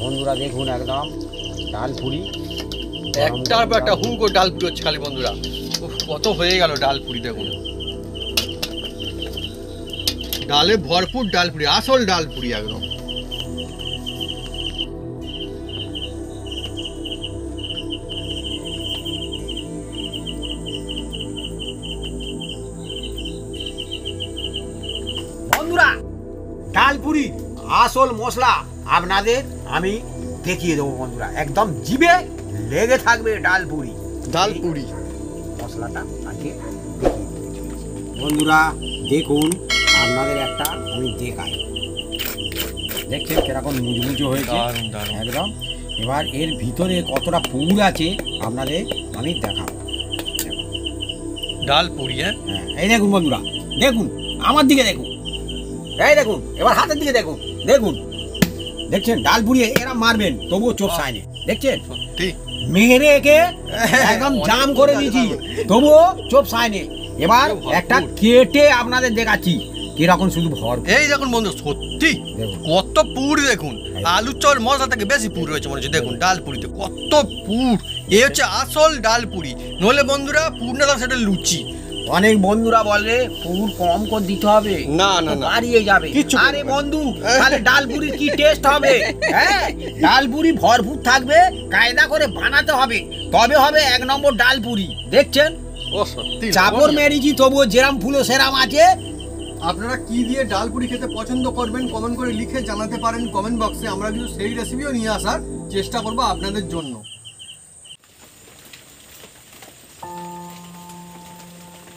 বন্ধুরা দেখুন একদম ডাল পুরি একটার পর একটা হুক ও ডাল পুরি হচ্ছে খালি বন্ধুরা। কত হয়ে গেল ডাল পুরি, দেখুন ডালে ভরপুর ডাল পুরি, আসল ডাল পুরি একদম। বন্ধুরা ডাল পুরি আসল মশলা আপনাদের আমি দেখিয়ে দেবো বন্ধুরা, একদম জিভে লেগে থাকবে ডাল পুরি। ডাল পুরি মশলাটা আগে বন্ধুরা দেখুন, আপনাদের একটা আমি দেখাই, দেখছেন কিরকম মুচমুচো হয়েছে একদম। এবার এর ভিতরে কতটা পুর আছে আপনাদের আমি দেখাবো। ডাল পুরি। হ্যাঁ এই দেখুন বন্ধুরা, দেখুন আমার দিকে দেখুন, এই দেখুন এবার হাতের দিকে দেখুন, দেখুন দেখছেন ডাল পুরি এরা মারবেন তবুও চোখ সায়নে, দেখছেন সত্যি মেরে একে একদম জাম করে দিয়েছি তবুও চোখ সায়নে। এবার একটা কেটে আপনাদের দেখাচ্ছি কিরকম শুধু ভর। এই দেখুন বন্ধু, সত্যি কত পুর, দেখুন আলু চল মশলা থেকে বেশি পুর রয়েছে মনে হচ্ছে। দেখুন ডাল পুরিতে কত পুর, এ হচ্ছে আসল ডাল পুরি। নইলে বন্ধুরা পুর না সেটা লুচি। অনেক বন্ধুরা বলে পুর কম করে দিতে হবে, না না না হারিয়ে যাবে। আরে বন্ধু তাহলে ডাল পুরির কি টেস্ট হবে? হ্যাঁ ডাল পুরি ভরপুর থাকবে, কায়দা করে বানাতে হবে, তবে হবে এক নম্বর ডাল পুরি। দেখছেন ও সত্যি চাপড় মেরেছি তবুও যেরাম ফুলো সেরাম আছে। আপনারা কি দিয়ে ডাল পুরি খেতে পছন্দ করবেন কমেন্ট করে লিখে জানাতে পারেন কমেন্ট বক্সে। আমরা কিন্তু সেই রেসিপিও নিয়ে আসার চেষ্টা করব আপনাদের জন্য।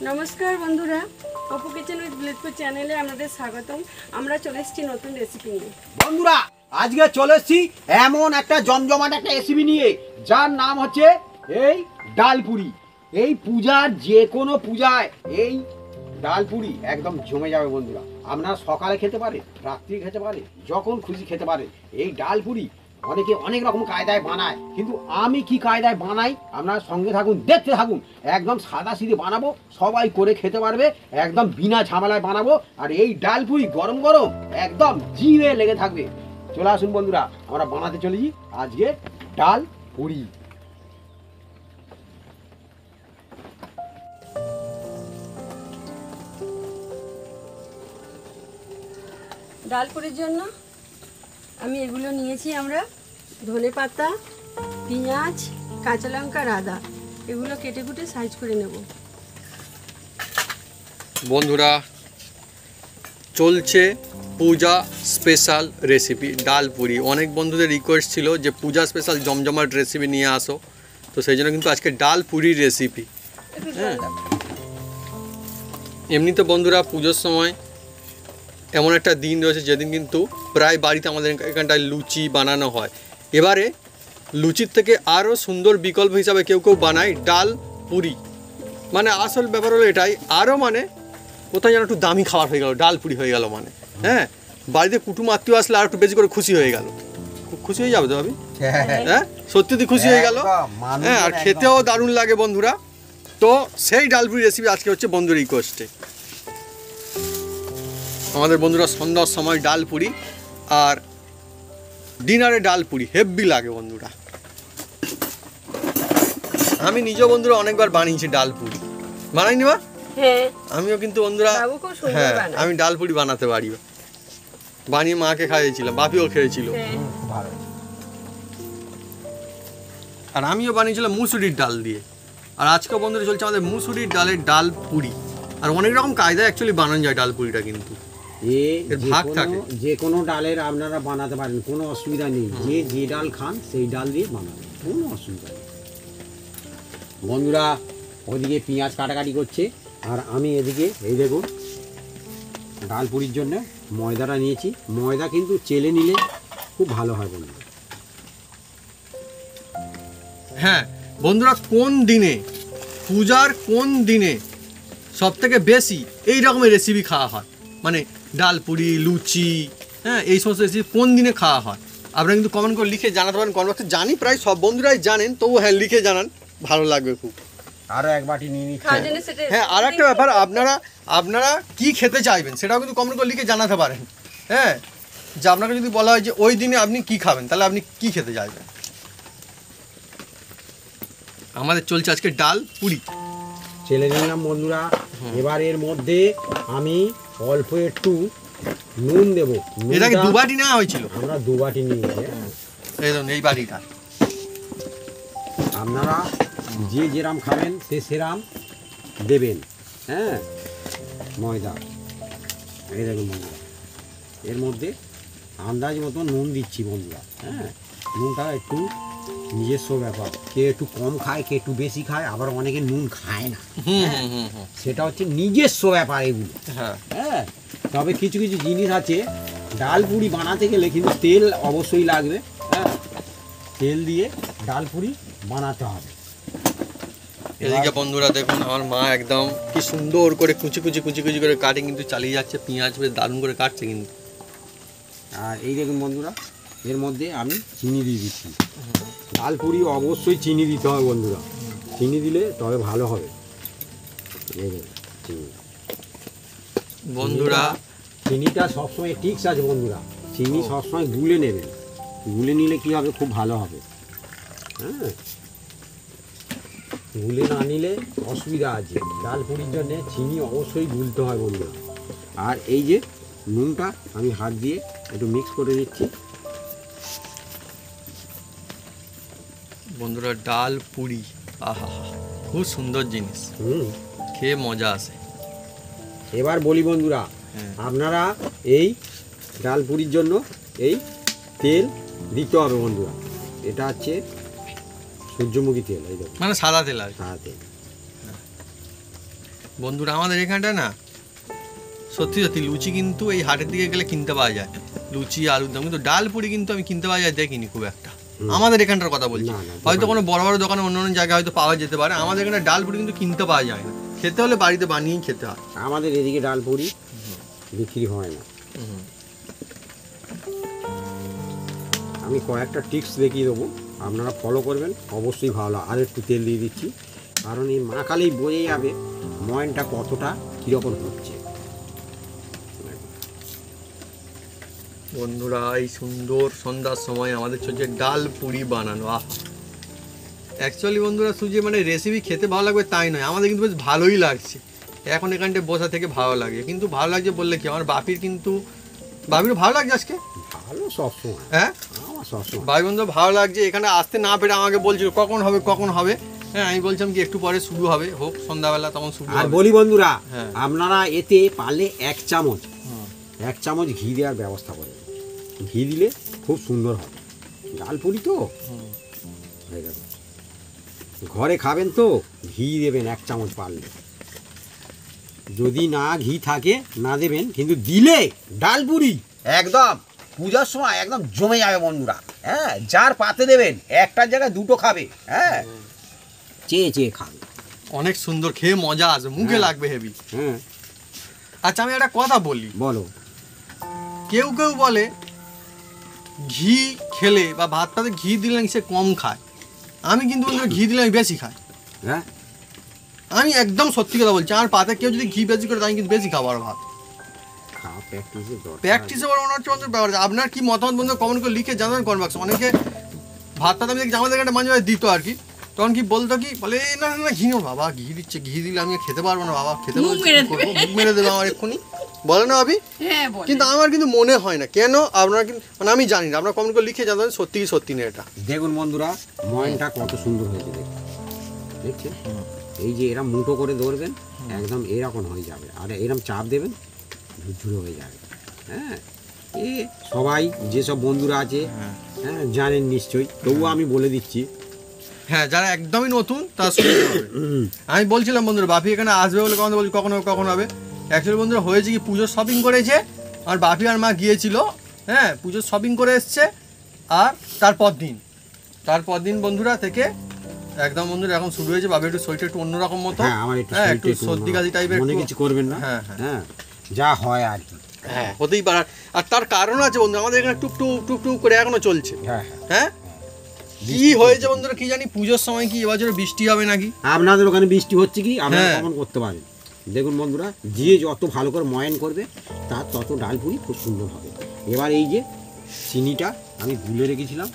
নমস্কার বন্ধুরা, অপু কিচেন উইথ ব্লেডপুর চ্যানেলে আমাদের স্বাগতম। আমরা চলে এসেছি নতুন রেসিপি নিয়ে। বন্ধুরা আজকে চলে এসেছি এমন একটা জমজমাট একটা রেসিপি নিয়ে, যার নাম হচ্ছে এই ডাল পুরি। এই পূজার যে কোনো পূজায় এই ডাল পুরি একদম জমে যাবে বন্ধুরা। আপনারা সকালে খেতে পারে, রাত্রি খেতে পারে, যখন খুশি খেতে পারে। এই ডাল পুরি অনেকে অনেক রকম কায়দায় বানায়, কিন্তু আমি কি কায়দায় বানাই আপনারা সঙ্গে থাকুন, দেখতে থাকুন। একদম সাদা সিধে বানাবো, সবাই করে খেতে পারবে, একদম বিনা ঝামেলায় বানাবো। আর এই ডাল পুরি গরম গরম একদম জিভে লেগে থাকবে। চলে আসুন বন্ধুরা, আমরা বানাতে চলেছি আজকে ডাল পুরি। ডাল পুরির জন্য আমি এগুলো নিয়েছি, আমরা ধনে পাতা, পেঁয়াজ, কাঁচা লঙ্কা, আদা, এগুলো কেটে কুটে সাইজ করে নেব। বন্ধুরা চলছে পূজা স্পেশাল রেসিপি ডাল পুরি। অনেক বন্ধুদের রিকোয়েস্ট ছিল যে পূজা স্পেশাল জমজমাট রেসিপি নিয়ে আসো, তো সেই জন্য কিন্তু আজকে ডাল পুরির রেসিপি। হ্যাঁ এমনিতে বন্ধুরা পুজোর সময় এমন একটা দিন রয়েছে যেদিন কিন্তু প্রায় বাড়িতে আমাদের এখানটায় লুচি বানানো হয়। এবারে লুচির থেকে আরও সুন্দর বিকল্প হিসাবে কেউ কেউ বানায় ডাল পুরি। মানে আসল ব্যাপার হলো এটাই, আরও মানে কোথায় যেন একটু দামি খাবার হয়ে গেল, ডাল পুরি হয়ে গেল মানে। হ্যাঁ বাড়িতে কুটুম আত্মীয় আসলে আর একটু বেশি করে খুশি হয়ে গেল। খুব খুশি হয়ে যাবে তো ভাবি? হ্যাঁ সত্যি খুশি হয়ে গেল। হ্যাঁ আর খেতেও দারুণ লাগে বন্ধুরা। তো সেই ডাল পুরি রেসিপি আজকে হচ্ছে বন্ধুর রিকোয়েস্টে। আমাদের বন্ধুরা সন্ধ্যার সময় ডাল পুরি আর ডিনারে ডাল পুরি হেভি লাগে বন্ধুরা। আমি নিজেও বন্ধুরা অনেকবার বানিয়েছি ডাল পুরি, বানাইনি বা? হ্যাঁ আমিও কিন্তু বন্ধুরা হ্যাঁ আমি ডাল পুরি বানাতে পারি, বানিয়ে মাকে খাইয়েছিলাম, বাপিও খেয়েছিল। আর আমিও বানিয়েছিলাম মুসুরির ডাল দিয়ে। আর আজকে বন্ধুরা চলছে আমাদের মুসুরির ডালের ডাল পুরি। আর অনেক রকম কায়দায় অ্যাকচুয়ালি বানানো যায় ডাল পুরিটা, কিন্তু ভাগ থাকে। যে কোনো ডালের আপনারা বানাতে পারেন, কোনো অসুবিধা নেই। যে ডাল খান সেই ডাল দিয়ে বানাবেন, কোনো অসুবিধা নেই। বন্ধুরা ওদিকে পেঁয়াজ কাটাকাটি করছে, আর আমি এদিকে এই দেখুন ডাল পুরির জন্য ময়দাটা নিয়েছি। ময়দা কিন্তু চেলে নিলে খুব ভালো হয় বন্ধুরা। হ্যাঁ বন্ধুরা কোন দিনে, পূজার কোন দিনে সব থেকে বেশি এই রকমের রেসিপি খাওয়া হয়, মানে ডাল পুরি, লুচি, হ্যাঁ এই সমস্ত রেসিপি কোন দিনে খাওয়া হয় আপনারা কিন্তু কমেন্ট করে লিখে জানাতে পারেন কমেন্ট বক্সে। জানি প্রায় সব বন্ধুরাই জানেন, তবু হ্যাঁ লিখে জানান, ভালো লাগবে খুব। আরও এক বাটি নিয়ে নিচ্ছি। হ্যাঁ আর একটা ব্যাপার, আপনারা কি খেতে চাইবেন সেটাও কিন্তু কমেন্ট করে লিখে জানাতে পারেন। হ্যাঁ যে আপনাকে যদি বলা হয় যে ওই দিনে আপনি কি খাবেন, তাহলে আপনি কি খেতে চাইবেন? আমাদের চলছে আজকে ডাল পুরি। ছেলে নিলাম বন্ধুরা। এবার এর মধ্যে আমি অল্প একটু নুন দেবো। এটা কি 2 বাটি নেওয়া হয়েছিল? আমরা 2 বাটি নিয়েছি। এই ধরুন এই বাটিটা। আপনারা যে যেরাম খাবেন সে সেরাম দেবেন। হ্যাঁ, ময়দা এই দেখুন বন্ধুরা, এর মধ্যে আন্দাজ মতো নুন দিচ্ছি বন্ধুরা। হ্যাঁ, নুনটা একটু নিজস্ব ব্যাপার, কে একটু কম খায়, কে একটু বেশি খায়, আবার অনেকে নুন খায় না। সেটা হচ্ছে নিজস্ব ব্যাপার এগুলো। হ্যাঁ, হ্যাঁ, তবে কিছু কিছু জিনিস আছে, ডাল পুরি বানাতে গেলে কিন্তু তেল অবশ্যই লাগবে। হ্যাঁ, তেল দিয়ে ডাল পুরি বানাতে হবে। এদিকে বন্ধুরা দেখুন আমার মা একদম কি সুন্দর করে কুচি কুচি কুচি কুচি করে কাটে কিন্তু চালিয়ে যাচ্ছে, পেঁয়াজ বেশ দারুণ করে কাটছে কিন্তু। আর এই দেখুন বন্ধুরা, এর মধ্যে আমি চিনি দিয়ে দিচ্ছি। ডাল পুরি অবশ্যই চিনি দিতে হবে বন্ধুরা, চিনি দিলে তবে ভালো হবে। এই দেখুন চিনি। বন্ধুরা চিনিটা সবসময় টিক্স আছে বন্ধুরা, চিনি সবসময় গুলে নেবেন, গুলে নিলে কি হবে, খুব ভালো হবে। হ্যাঁ, গুলে না নিলে অসুবিধা আছে। ডাল পুরির জন্য চিনি অবশ্যই গুলতে হয় বন্ধুরা। আর এই যে নুনটা আমি হাত দিয়ে একটু মিক্স করে দিচ্ছি। বন্ধুরা ডাল পুরি, আহা খুব সুন্দর জিনিস, খেয়ে মজা আসে। এবার বলি বন্ধুরা, হ্যাঁ। আপনারা এই ডাল পুরির জন্য এই তেল দিতে হবে বন্ধুরা। এটা হচ্ছে সূর্যমুখী তেল, এই দেখুন মানে সাদা তেল আর কি। সাদা তেল। বন্ধুরা আমাদের এখানটা না সত্যি সত্যি লুচি কিন্তু এই হাটের দিকে গেলে কিনতে পাওয়া যায়, লুচি আলুর দম, কিন্তু ডাল পুরি কিন্তু আমি কিনতে পাওয়া যায় দেখিনি খুব একটা। আমাদের এখানটার কথা বলছি, না, না, হয়তো কোনো বড় বড় দোকানে অন্য অন্য জায়গায় হয়তো পাওয়া যেতে পারে, আমাদের এখানে ডাল পুরি কিন্তু কিনতে পাওয়া যায় না, খেতে হলে বাড়িতে বানিয়েই খেতে হয়। আমাদের এদিকে ডাল পুরি বিক্রি হয় না। আমি কয়েকটা টিপস দেখিয়ে দেবো, আপনারা ফলো করবেন, অবশ্যই ভালো। আর একটু তেল দিয়ে দিচ্ছি, কারণ এই মাখালেই বোঝা যাবে ময়নটা কতটা কীরকম হচ্ছে। বন্ধুরা এই সুন্দর সন্ধ্যার সময় আমাদের চলছে ডাল পুরি বানানো। আহ, অ্যাকচুয়ালি বন্ধুরা শুধু যে মানে রেসিপি খেতে ভালো লাগবে তাই নয়, আমাদের কিন্তু বেশ ভালোই লাগছে এখন এখানটায় বসা থেকে ভালো লাগে। কিন্তু ভালো লাগছে বললে কি, আমার বাপির কিন্তু বাপিরও ভালো লাগছে আজকে। ভালো সবসময়, হ্যাঁ আমার সবসময় ভাই বন্ধু ভালো লাগছে, এখানে আসতে না পেরে আমাকে বলছিল কখন হবে কখন হবে। হ্যাঁ, আমি বলছিলাম কি একটু পরে শুরু হবে, হোক সন্ধ্যাবেলা তখন শুরু আর হবে। বলি বন্ধুরা, হ্যাঁ। আপনারা এতে পারলে 1 চামচ ঘি দেওয়ার ব্যবস্থা করেন। ঘি দিলে খুব সুন্দর হবে। ডাল পুরি তো হয়ে গেল, ঘরে খাবেন তো ঘি দেবেন 1 চামচ পারলে। যদি না ঘি থাকে না দেবেন, কিন্তু দিলে ডাল পুরি একদম পূজার সময় একদম জমে যাবে বন্ধুরা। হ্যাঁ, যার পাতে দেবেন একটার জায়গায় 2টো খাবে। হ্যাঁ, চেয়ে চেয়ে খাবে, অনেক সুন্দর, খেয়ে মজা আসবে, মুখে লাগবে হেভি। হ্যাঁ আচ্ছা আমি একটা কথা বলি, বলো। কেউ কেউ বলে ঘি খেলে বা ভাতটাতে ঘি দিলে নাকি সে কম খায়, আমি কিন্তু বন্ধুরা ঘি দিলে আমি বেশি খাই। হ্যাঁ, আমি একদম সত্যি কথা বলছি, আমার পাতে কেউ যদি ঘি বেশি করে আমি কিন্তু বেশি খাবো আর ভাত। খাওয়া প্র্যাকটিসের দরকার। প্র্যাকটিসে বড় মনে হচ্ছে বন্ধু ব্যাপার আছে। আপনার কি মতামত বন্ধু কমেন্ট করে লিখে জানাবেন কমেন্ট বক্সে। অনেকে ভাতটা আমি দেখছি আমাদের একটা মাঝে মাঝে দিত আর কি, তখন কি বলতো কি বলে এই না না ঘি নেই বাবা, ঘি দিচ্ছে, ঘি দিলে আমি খেতে পারবো না বাবা, খেতে পারবো মুখ মেরে দেবে আমার এক্ষুনি, বলে না ভাবি? হ্যাঁ বল। কিন্তু আমার কিন্তু মনে হয় না, কেন আপনারা কিন্তু মানে আমি জানি না, আপনারা কমেন্ট করে লিখে জানাবেন সত্যি কি সত্যি না এটা। দেখুন বন্ধুরা, ময়নটা কত সুন্দর হয়েছে দেখছেন। এই যে এরা মুঠো করে ধরবেন, একদম এরকম হয়ে যাবে, আর এরকম চাপ দেবেন ঝুরঝুরে হয়ে যাবে। হ্যাঁ, এ সবাই যেসব বন্ধুরা আছে হ্যাঁ জানেন নিশ্চয়ই, তবুও আমি বলে দিচ্ছি। হ্যাঁ, যারা একদমই নতুন তারা শুনতে হবে। আমি বলছিলাম বন্ধুরা বাপি এখানে আসবে বলে কখন বলছি কখন হবে কখন হবে। অ্যাকচুয়ালি বন্ধুরা হয়েছে কি, পুজোর শপিং করেছে আর বাপি আর মা গিয়েছিল। হ্যাঁ, পুজোর শপিং করে এসছে, আর তারপর দিন বন্ধুরা থেকে একদম বন্ধুরা এখন শুরু হয়েছে। বাপি একটু শরীরটা একটু অন্যরকম মতো, হ্যাঁ, আমার একটু হ্যাঁ শরীরটা একটু সর্দি কাশি টাইপের, মনে কিছু করবেন না। হ্যাঁ হ্যাঁ, যা হয় আর কি। হ্যাঁ হতেই পারে। আর তার কারণ আছে বন্ধু, আমাদের এখানে টুক করে এখনো চলছে। হ্যাঁ, হ্যাঁ, কি হয়েছে বন্ধুরা কি জানি, পুজোর সময় কি এবছর বৃষ্টি হবে নাকি। আপনাদের ওখানে বৃষ্টি হচ্ছে কি আপনারা হ্যাঁ। কমেন্ট করতে পারেন। দেখুন বন্ধুরা, যে যত ভালো করে ময়ন করবে তার তত ডাল পুরি খুব সুন্দর হবে। এবার এই যে চিনিটা আমি গুলে রেখেছিলাম,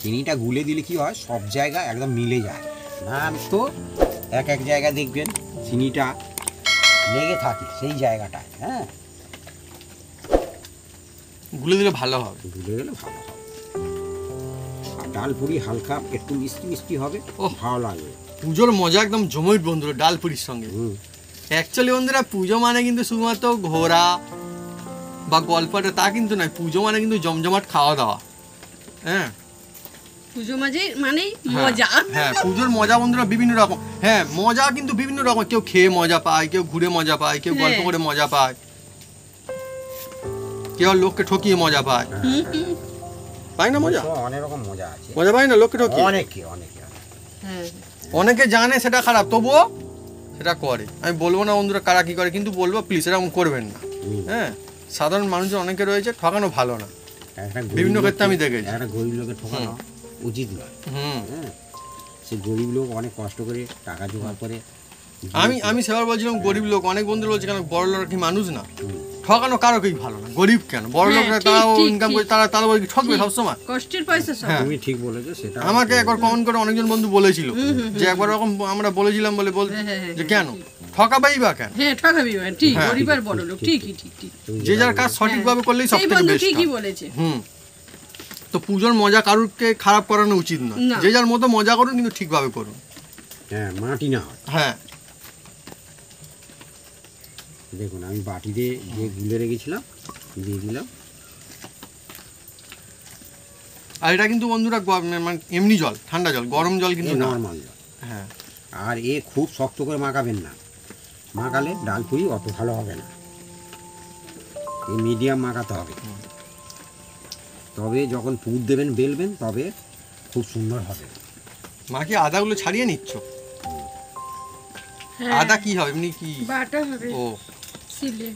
চিনিটা গুলে দিলে কি হয় সব জায়গা একদম মিলে যায়, না তো এক এক জায়গায় দেখবেন চিনিটা লেগে থাকে সেই জায়গাটায়। হ্যাঁ, গুলে দিলে ভালো হবে। গুলে গেলে ভালো হবে। আর ডাল পুরি হালকা একটু মিষ্টি মিষ্টি হবে, ওহ। ভালো লাগবে। পুজোর মজা একদম জমৈট বন্ধুরা ডাল পুরির সঙ্গে। হুম। অ্যাকচুয়ালি বন্ধুরা পুজো মানে কিন্তু শুধুমাত্র ঘোরা বা গল্পটা তা কিন্তু নয়, পুজো মানে কিন্তু জমজমাট খাওয়া দাওয়া। হ্যাঁ পুজো মানেই হ্যাঁ, মজা। হ্যাঁ পুজোর মজা বন্ধুরা বিভিন্ন রকম। হ্যাঁ মজা কিন্তু বিভিন্ন রকম, কেউ খেয়ে মজা পায়, কেউ ঘুরে মজা পায়, কেউ গল্প হ্যাঁ। করে মজা পায়, কেউ লোককে ঠকিয়ে মজা পায়। পায় না মজা? অনেক রকম মজা আছে, মজা পায় না লোককে ঠকিয়ে? অনেকে অনেকে। হ্যাঁ অনেকে জানে সেটা খারাপ, তবুও সেটা করে। আমি বলবো না বন্ধুরা কারা কি করে, কিন্তু বলবো প্লিজ এরকম করবেন না। হুম। হ্যাঁ সাধারণ মানুষের অনেকে রয়েছে, ঠকানো ভালো না। একটা গরিব বিভিন্ন ক্ষেত্রে আমি লোককে- দেখেছি। একটা গরিব লোকের ঠকানো উচিত নয়। হুম হ্যাঁ, সে গরিব লোক অনেক কষ্ট করে টাকা জোগাড় করে। আমি সেবার বলছিলাম গরিব লোক, অনেক বন্ধু বলছে কেন বড় লোক কি মানুষ না? হুম। ঠকানো কারো কেই ভালো না, গরিব কেন বড় হ্যাঁ, লোকরা ঠিক, তারাও ঠিক, ইনকাম করে, ঠিক। তারা বলে কি ঠকবে ঠিক। সবসময়? কষ্টের পয়সা সব। হ্যাঁ। তুমি ঠিক বলেছো সেটা। আমাকে একবার কমেন্ট করে অনেকজন বন্ধু বলেছিল যে একবার এরকম আমরা বলেছিলাম বলে হ্যাঁ, হ্যাঁ, যে কেন ঠকাবেই বা কেন? হ্যাঁ ঠকাবি ঠিক, হ্যাঁ। গরিব আর বড় লোক, ঠিকই ঠিক ঠিক। তুমি যে যেটা যার কাজ বলেছো। সঠিকভাবে করলেই সব সেই থেকে বন্ধু বেস্ট। ঠিকই বলেছে। হুম, তো পুজোর মজা কারুরকে খারাপ করানো উচিত নয়, না। যে যার মতো মজা করুন কিন্তু ঠিকভাবে করুন। হ্যাঁ, মাটি না হয়। হ্যাঁ দেখুন আমি বাটিতে যে গুলে রেখেছিলাম দিয়ে দিলাম। আর এটা কিন্তু বন্ধুরা মানে এমনি জল, ঠান্ডা জল, গরম জল কিন্তু না। নর্মাল জল। হ্যাঁ আর এ খুব শক্ত করে মাখাবেন না, মাখালে ডাল পুরি অত ভালো হবে না। এই মিডিয়াম মাখাতে হবে, তবে যখন পুর দেবেন বেলবেন তবে খুব সুন্দর হবে। মা কি আদাগুলো ছাড়িয়ে নিচ্ছ? হ্যাঁ, আদা কি হবে এমনি কি? বাটা হবে ও সিলে।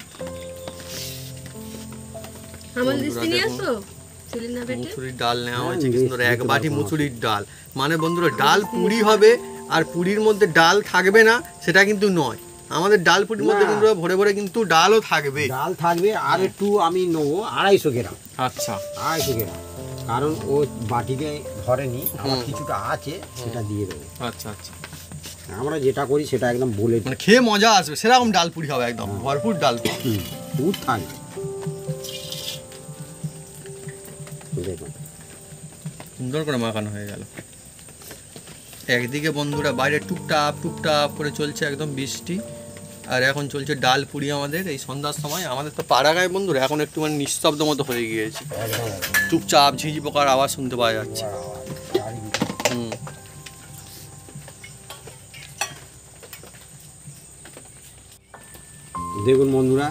আমার বন্ধুরা দিস্তি নিয়ে দেখুন। আসো সিলে না বেটে। মুসুরির ডাল নেওয়া হ্যাঁ, হয়েছে, বেশ, কিন্তু এক দিতে বাটি পারবো। মুসুরির ডাল। মানে বন্ধুরা ডাল পুরি হবে আর পুরির মধ্যে ডাল থাকবে না সেটা কিন্তু নয়, আমাদের ডাল পুরির মধ্যে না। বন্ধুরা ভরে ভরে কিন্তু ডালও থাকবে। ডাল থাকবে আর একটু আমি নেবো 250 গ্রাম, আচ্ছা 250 গ্রাম, কারণ ও বাটিতে ধরেনি, আমার হুম। কিছুটা আছে সেটা দিয়ে দেবো। আচ্ছা আচ্ছা, আমরা যেটা করি সেটা একদম বলে দিই। মানে খেয়ে মজা আসবে সেরকম ডাল পুরি হবে, একদম ভরপুর ডাল পুরি। দুধ থাকবে। দেখুন সুন্দর করে মাখানো হয়ে গেল। একদিকে বন্ধুরা বাইরে টুকটাপ টুকটাপ করে চলছে একদম বৃষ্টি, আর এখন চলছে ডাল পুরি আমাদের এই সন্ধ্যার সময়। আমাদের তো পাড়া গায়ে বন্ধুরা এখন একটু মানে নিস্তব্ধ মতো হয়ে গিয়েছে, একদম চুপচাপ ঝিঝি পোকার আওয়াজ শুনতে পাওয়া যাচ্ছে। হুম দেখুন বন্ধুরা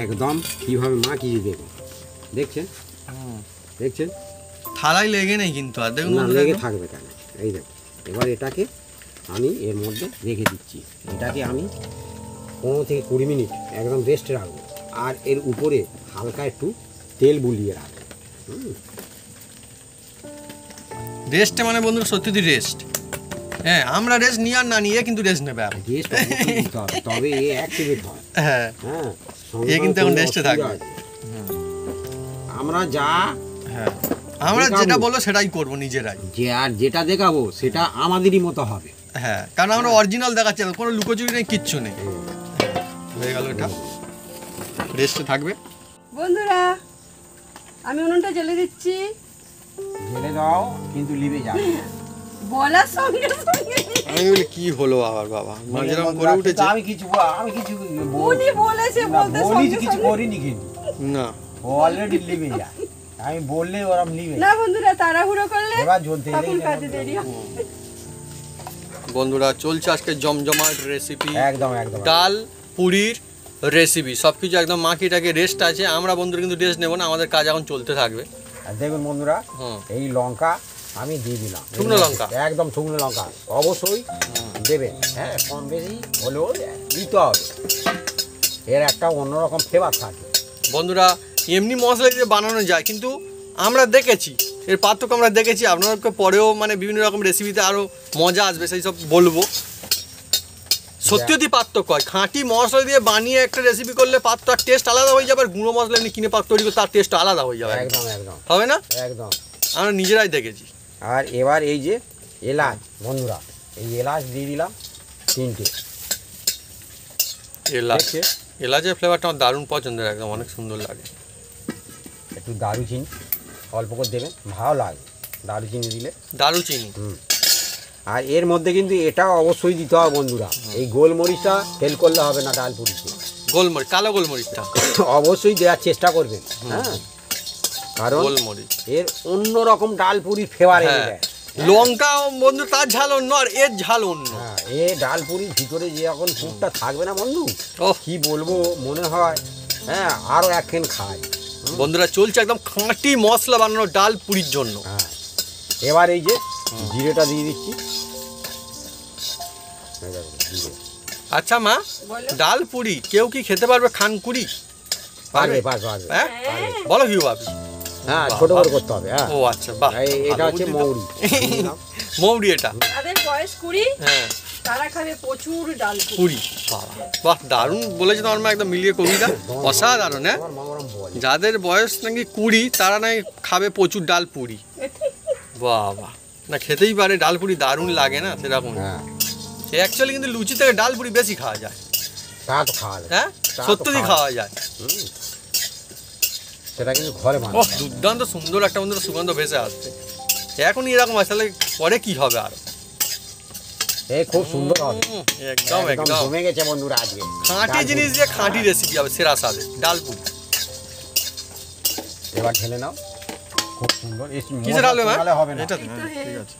একদম কীভাবে মাখিয়ে দেখুন, দেখছেন দেখছেন থালায় লেগে নেই কিন্তু, আর দেখুন না বন্ধুরা লেগে একদম। থাকবে কেন। এই দেখুন এবার এটাকে আমি এর মধ্যে রেখে দিচ্ছি, এটাকে আমি 15 থেকে 20 মিনিট একদম রেস্টে রাখবো, আর এর উপরে হালকা একটু তেল বুলিয়ে রাখবো। রেস্টে মানে বন্ধুরা সত্যি রেস্ট। হ্যাঁ আমরা রেস্ট নিয়ে আর না নিয়ে কিন্তু রেস্ট নেবে এখন। রেস্ট অবশ্যই নিতে হবে, তবে এ অ্যাক্টিভেট হয়। হ্যাঁ হ্যাঁ, এ কিন্তু এখন কোনো রেস্টে অসুবিধা থাকবে। আছে। আমরা যা হ্যাঁ আমরা দেখাবো। যেটা বলবো সেটাই করবো নিজেরাই। যে আর যেটা দেখাবো সেটা আমাদেরই মতো হবে। হ্যাঁ কারণ আমরা অরিজিনাল দেখাচ্ছি না, কোনো লুকোচুরি নেই, কিচ্ছু নেই। হয়ে গেল, এটা রেস্টে থাকবে। বন্ধুরা আমি উনুনটা জ্বেলে দিচ্ছি। ঢেলে দাও কিন্তু লিবে যাবে। বলার সঙ্গে সঙ্গে আমি বলি কি হলো আবার বাবা, মা যেরকম করে উঠেছে। আমি কিছু উনি বলেছে বলতে বলিস সঙ্গে কিছু সঙ্গে। করিনি কিন্তু না অলরেডি লিবে যায়, আমি বললে ওরম লিবে। না বন্ধুরা তাড়াহুড়ো করলে এবার জ্বলতে তখন কাজে দেরি হবে। বন্ধুরা চলছে আজকে জমজমাট রেসিপি, একদম একদম ডাল পুরির রেসিপি, সব কিছু একদম মাখিটাকে রেস্ট আছে। আমরা বন্ধুরা কিন্তু রেস্ট নেবো না, আমাদের কাজ এখন চলতে থাকবে। আর দেখুন বন্ধুরা হুম এই লঙ্কা আমি দিয়ে দিলাম, শুকনো লঙ্কা? একদম শুকনো লঙ্কা অবশ্যই দেবেন। হ্যাঁ, কম বেশি হলেও দিতে হবে, এর একটা অন্যরকম ফ্লেভার থাকে। বন্ধুরা এমনি মশলা দিয়ে বানানো যায়, কিন্তু আমরা দেখেছি এর পার্থক্য, আমরা দেখেছি। আপনাদেরকে পরেও মানে বিভিন্ন রকম রেসিপিতে আরও মজা আসবে, সেই সব বলবো। সত্যি যদি পার্থক্য হয়, খাঁটি মশলা দিয়ে বানিয়ে একটা রেসিপি করলে পাত্তার টেস্ট আলাদা হয়ে যাবে, আর গুঁড়ো মশলা এমনি কিনে পাক তৈরি করলে তার টেস্ট আলাদা হয়ে যাবে। একদম একদম হবে না? একদম। আমরা নিজেরাই দেখেছি। আর এবার এই যে এলাচ বন্ধুরা, এই এলাচ দিয়ে দিলাম 3টে। এলাচ, দেখছে? এলাচের ফ্লেভারটা আমার দারুণ পছন্দের, একদম অনেক সুন্দর লাগে। একটু দারুচিনি অল্প করে দেবেন, ভালো লাগে দারুচিনি দিলে। দারুচিনি, আর এর মধ্যে কিন্তু এটা অবশ্যই দিতে হবে বন্ধুরা, এই গোলমরিচটা ফেল করলে হবে না ডাল পুরিতে। গোলমরিচ, কালো গোলমরিচটা অবশ্যই দেওয়ার চেষ্টা করবেন, হ্যাঁ, কারণ গোলমরিচ এর অন্যরকম ডাল পুরির ফ্লেভার এনে হ্যাঁ, দেয়। লঙ্কা বন্ধু তার ঝাল অন্য আর এর ঝাল অন্য। হ্যাঁ, এ ডাল পুরির ভিতরে যে এখন পুরটা থাকবে না বন্ধু, ওহ কি বলবো, মনে হয় হ্যাঁ আরও একখান খাই। বন্ধুরা চলছে একদম খাঁটি মশলা বানানো ডাল পুরির জন্য। হ্যাঁ, এবার এই যে জিরেটা দিয়ে দিচ্ছি। এই দেখো, জিরে। আচ্ছা মা, বলো। ডাল পুরি কেউ কি খেতে পারবে খানকুড়ি? পারবে পারবে পারবে। হ্যাঁ বলো কি ভাবি? হ্যাঁ, বাহ, ছোট করে বাহ। করতে হবে। হ্যাঁ, ও আচ্ছা, বাহ, এটা ভালো হচ্ছে বুদ্ধি তো। মৌরি। মৌরি এটা, তাদের বয়স 20, হ্যাঁ তারা খাবে প্রচুর ডাল পুরি। পুরি। বাবা, বাহ, দারুণ বলেছে তোমার মা, একদম মিলিয়ে কবিতা, অসাধারণ। হ্যাঁ, আমার মামারাম বলে। যাদের বয়স নাকি 20 তারা নাকি খাবে প্রচুর ডাল পুরি। বাবা, না খেতেই পারে, ডাল পুরি দারুণ লাগে না সেরকম। হ্যাঁ, অ্যাকচুয়ালি কিন্তু লুচি থেকে ডাল পুরি বেশি খাওয়া যায়। তা তো খাওয়া যায়। হ্যাঁ, তা তো সত্যি খাওয়া যায়। হুম। সেটা কিন্তু ঘরে ও বানানো। দুর্দান্ত সুন্দর একটা বন্ধুরা সুগন্ধ ভেসে আসছে। এখনই এরকম আছে, তাহলে পরে কি হবে আরো? এই খুব সুন্দর হবে। একদম একদম একদম জমে গেছে বন্ধুরা আজকে। খাঁটি ডাল জিনিস পুরি। দিয়ে খাঁটি রেসিপি হবে, সেরা স্বাদে ডাল পুরি। এবার ঢেলে নাও, খুব সুন্দর। এই কিসে ঢালবে মা? মশলা হবে না। এটা এই তো হ্যাঁ, হ্যাঁ। ঠিক আছে।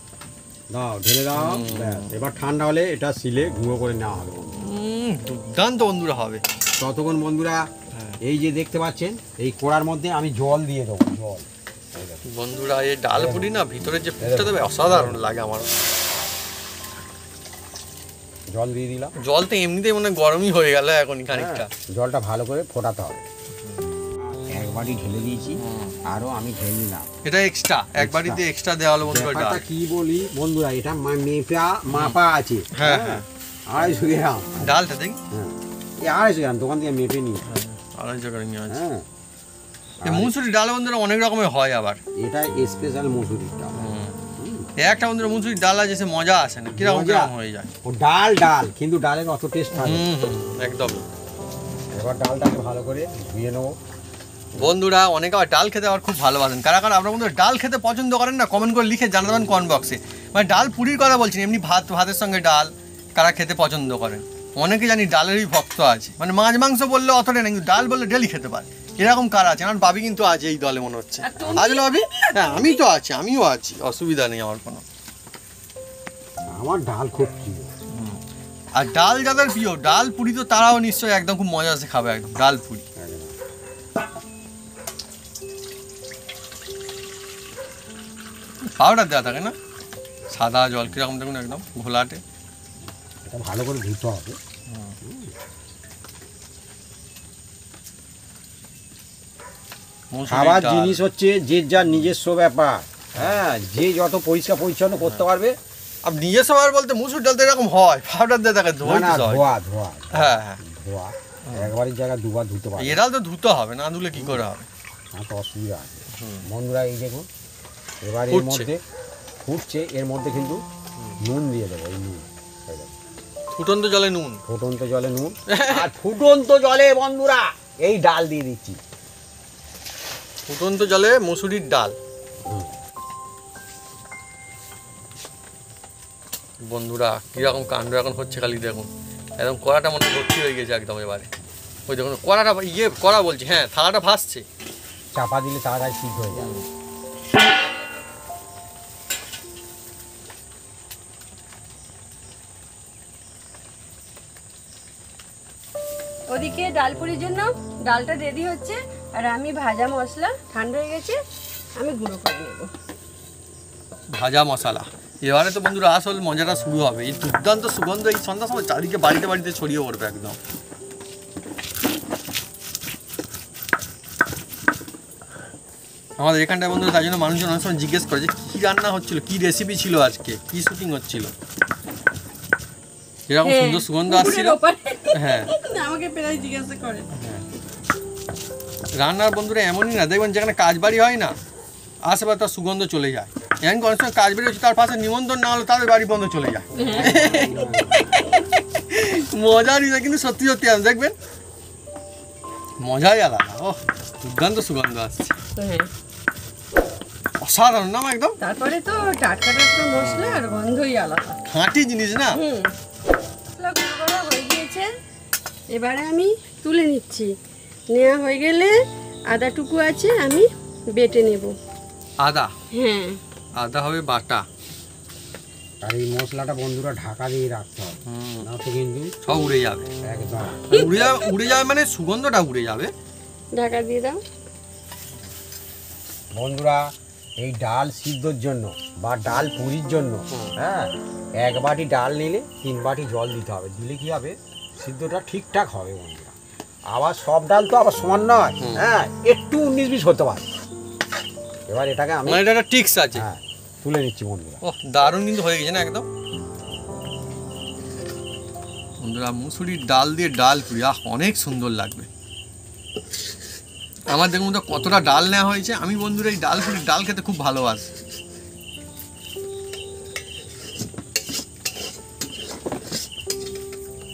দাও, ঢেলে দাও। ব্যাস, এবার ঠান্ডা হলে এটা সিলে গুঁড়ো করে নেওয়া হবে। দুর্দান্ত বন্ধুরা হবে। ততক্ষণ বন্ধুরা হ্যাঁ। এই যে দেখতে পাচ্ছেন, এই কোড়ার মধ্যে আমি জল দিয়ে দেবো, জল। বন্ধুরা এই ডাল পুরি না ভিতরে যে পুরটা দেবে অসাধারণ লাগে আমার। জল দিয়ে দিলাম। জল তো এমনিতেই মনে হয় গরমই হয়ে গেল এখনই খানিকটা। হ্যাঁ, জলটা ভালো করে ফোটাতে হবে। একবারই ঢেলে দিয়েছি, আরও আমি ঢেলে নিলাম। এটা এক্সট্রা, এক বাড়িতে এক্সট্রা দেওয়া হলো বন্ধুরা ডাল। ব্যাপারটা কি বলি বন্ধুরা, এটা মাপা আছে। হ্যাঁ, হ্যাঁ। 250 গ্রাম। ডালটা দেখি, হ্যাঁ, এই 250 গ্রাম দোকান দিয়ে মেপে নিই। 250 করে নিয়ে আছে। হ্যাঁ, এই মুসুরি ডাল বন্ধুরা অনেক রকমের হয় আবার। এটা স্পেশাল মসুরিটা। এই একটা বন্ধুরা মুসুরি ডাল আছে, সে মজা আসে না, কিরকম মজা। কিরকম হয়ে যায়। ও ডাল ডাল, কিন্তু ডালের অত টেস্ট থাকে না। একদম। এবার ডালটাকে ভালো করে ধুয়ে নেবো। বন্ধুরা অনেকে আবার ডাল খেতে আবার খুব ভালোবাসেন। কারা কারা আপনারা বন্ধুরা ডাল খেতে পছন্দ করেন না, কমেন্ট করে লিখে জানাবেন কমেন্ট বক্সে। মানে ডাল পুরির কথা বলছেন, এমনি ভাতের সঙ্গে ডাল কারা খেতে পছন্দ করেন। অনেকে জানি ডালেরই ভক্ত আছে, মানে মাছ মাংস বললে অতটা না, কিন্তু ডাল বললে ডেলি খেতে পারে, এরকম কারা আছে? আমার বাবি কিন্তু আছে এই দলে মনে হচ্ছে। আর তুমি? আজ বাবি, হ্যাঁ আমি তো আছি, আমিও আছি, অসুবিধা নেই আমার কোনো। আমার ডাল খুব প্রিয়। আর ডাল যাদের প্রিয় ডাল পুরি, তো তারাও নিশ্চয়ই একদম খুব মজা আসে খাবে একদম ডাল পুরি। পাউডার দেওয়া থাকে না, সাদা জল কিরকম দেখুন একদম ঘোলাটে। এটা ভালো করে ধুতে হবে। মসুরির খাবার ডাল। জিনিস হচ্ছে যে যার নিজস্ব ব্যাপার। হ্যাঁ, যে যত পরিষ্কার পরিচ্ছন্ন করতে পারবে। আর নিজস্ব খাবার বলতে মুসুর ডাল তো এরকম হয়, পাউডার দিয়ে থাকে না ধোয়া না, ধোয়া ধোয়া হ্যাঁ হ্যাঁ। ধোয়া, একবারের জায়গায় দুবার ধুতে পারবে। এ ডাল তো ধুতে হবে, না ধুলে কি করে হবে? হ্যাঁ, তো অসুবিধা আছে। বন্ধুরা এই দেখুন, এবার এর ফুটছে। মধ্যে ফুটছে, এর মধ্যে কিন্তু নুন দিয়ে দেবো। এই নুন, এই দেখো, ফুটন্ত জলে নুন। ফুটন্ত জলে নুন। আর ফুটন্ত জলে বন্ধুরা এই ডাল দিয়ে দিচ্ছি। ফুটন্ত জলে মুসুরির ডাল। বন্ধুরা কিরকম কাণ্ড এখন হচ্ছে খালি দেখুন, একদম কড়াটা মনে হয় ভর্তি হয়ে গেছে একদম এবারে। ওই দেখুন কড়াটা কড়া বলছি, হ্যাঁ থালাটা ভাসছে। চাপা দিলে তাড়াতাড়ি সিদ্ধ হয়ে যাবে। ওদিকে ডাল পুরির জন্য ডালটা রেডি হচ্ছে, আর আমি ভাজা মশলা ঠান্ডা হয়ে গেছে, আমি গুঁড়ো করে নেব। ভাজা মশলা এবারে তো বন্ধুরা আসল মজাটা শুরু হবে। এই দুর্দান্ত সুগন্ধ এই সন্ধ্যার সময় চারিদিকে বাড়িতে বাড়িতে ছড়িয়ে পড়বে একদম। আমাদের এখানটায় বন্ধুরা তাই জন্য মানুষজন অনেক সময় জিজ্ঞেস করে যে কী রান্না হচ্ছিল, কী রেসিপি ছিল আজকে, কী শুটিং হচ্ছিল। এরকম হ্যাঁ, সুন্দর সুগন্ধ পুকুরের আসছিল। ওপারে। হ্যাঁ আমাকে প্রায় জিজ্ঞাসা করে। রান্নার বন্ধুরা এমনই না, দেখবেন যেখানে কাজ বাড়ি হয় না আশেপাশে তার সুগন্ধ চলে যায়। এমন অনেক সময় কাজ বাড়ি হচ্ছে তার পাশে নিমন্ত্রণ না হলে তাদের বাড়ি বন্ধ চলে যায়। মজার বিষয় কিন্তু সত্যি সত্যি আছে, দেখবেন মজাই আলাদা। ও দুর্দান্ত সুগন্ধ আসছে, হ্যাঁ, অসাধারণ না একদম তারপরে তো টাটকা টাটকা মশলা আর গন্ধই আলাদা। খাঁটি জিনিস না। মশলা গুঁড়ো করা হয়ে গিয়েছে, এবারে আমি তুলে নিচ্ছি। নেওয়া হয়ে গেলে আদাটুকু আছে আমি বেটে নেব। আদা, হ্যাঁ, আদা হবে বাটা। আর এই মশলাটা বন্ধুরা ঢাকা দিয়ে রাখতে হবে, না তো কিন্তু সব উড়ে যাবে, একদম উড়ে যাবে মানে সুগন্ধটা উড়ে যাবে। ঢাকা দিয়ে দাও। বন্ধুরা এই ডাল সিদ্ধর জন্য বা ডাল পুরির জন্য, হ্যাঁ, 1 বাটি ডাল নিলে 3 বাটি জল দিতে হবে। দিলে কি হবে, সিদ্ধটা ঠিকঠাক হবে বন্ধুরা। আবার সব ডাল তো আবার সমান নয়, হ্যাঁ, একটু 19-20 হতে পারে। এবার এটাকে আমি মানে এটা একটা টিক্স আছে। হ্যাঁ তুলে নিচ্ছি বন্ধুরা। ও দারুণ কিন্তু হয়ে গেছে না একদম। বন্ধুরা মুসুরির ডাল দিয়ে ডাল পুরি, অনেক সুন্দর লাগবে। আমার দেখুন তো কতটা ডাল নেওয়া হয়েছে। আমি বন্ধুরা এই ডাল পুরি ডাল খেতে খুব ভালোবাসি।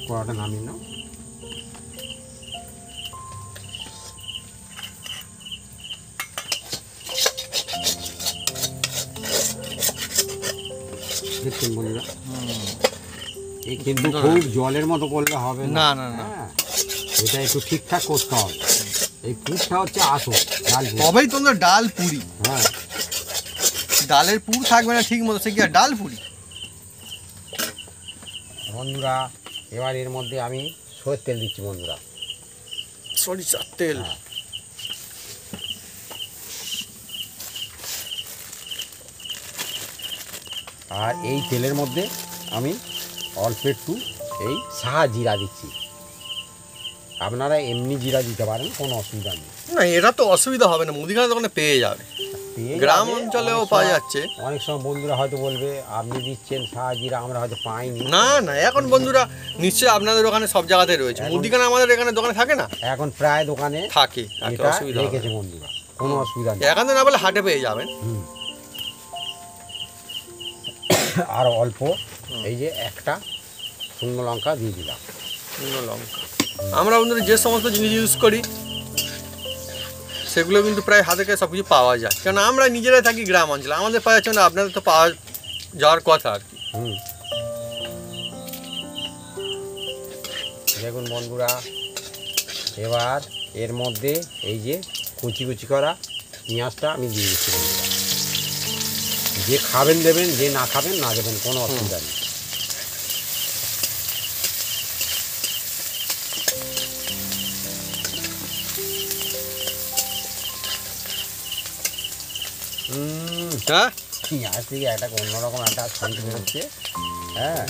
কড়াটা নামিয়ে নাও। দেখছেন বন্ধুরা, এই কিন্তু খুব জলের মতো করলে হবে না না না, হ্যাঁ, এটা একটু ঠিকঠাক করতে হবে। এই পুরটা হচ্ছে আসল ডাল পুর। তবেই তোমরা ডাল পুরি। হ্যাঁ ডালের পুর থাকবে না ঠিক মতো, সে কি আর ডাল পুরি। বন্ধুরা এবার এর মধ্যে আমি সরষের তেল দিচ্ছি বন্ধুরা। সরিষার তেল, আর এই তেলের মধ্যে আমি অল্প একটু এই সাহা জিরা দিচ্ছি। আপনারা এমনি জিরা দিতে পারেন, কোনো অসুবিধা নেই। না এটা তো অসুবিধা হবে না, মুদিখানা দোকানে পেয়ে যাবে। পেয়ে গ্রাম যাবে, অঞ্চলেও অনেক পাওয়া সময়- যাচ্ছে। অনেক সময় বন্ধুরা হয়তো বলবে আপনি দিচ্ছেন সাহা জিরা, আমরা হয়তো পাইনি। না না, এখন বন্ধুরা নিশ্চয়ই আপনাদের ওখানে সব জায়গাতে রয়েছে। এখন- মুদিখানা আমাদের এখানে দোকানে থাকে না, এখন প্রায় দোকানে থাকে, তাতে এটা অসুবিধা হবে রেখেছে না। বন্ধুরা, কোনো অসুবিধা নেই। এখানে না বলে হাটে পেয়ে যাবেন। হুম। আর অল্প এই যে একটা শুকনো লঙ্কা দিয়ে দিলাম। শুকনো লঙ্কা। আমরা বন্ধুরা যে সমস্ত জিনিস ইউজ করি সেগুলো কিন্তু প্রায় হাতে কাছে সব কিছু পাওয়া যায়, কারণ আমরা নিজেরাই থাকি গ্রাম অঞ্চলে, আমাদের পাওয়া যাচ্ছে না, আপনাদের তো পাওয়া যাওয়ার কথা আর কি। হুম, দেখুন বন্ধুরা, এবার এর মধ্যে এই যে কুচি কুচি করা পেঁয়াজটা আমি দিয়ে দিচ্ছি বন্ধুরা। যে খাবেন দেবেন, যে না খাবেন না দেবেন, কোনো অসুবিধা নেই। হ্যাঁ পেঁয়াজ থেকে একটা অন্যরকম একটা শান্তি বেরোচ্ছে। হ্যাঁ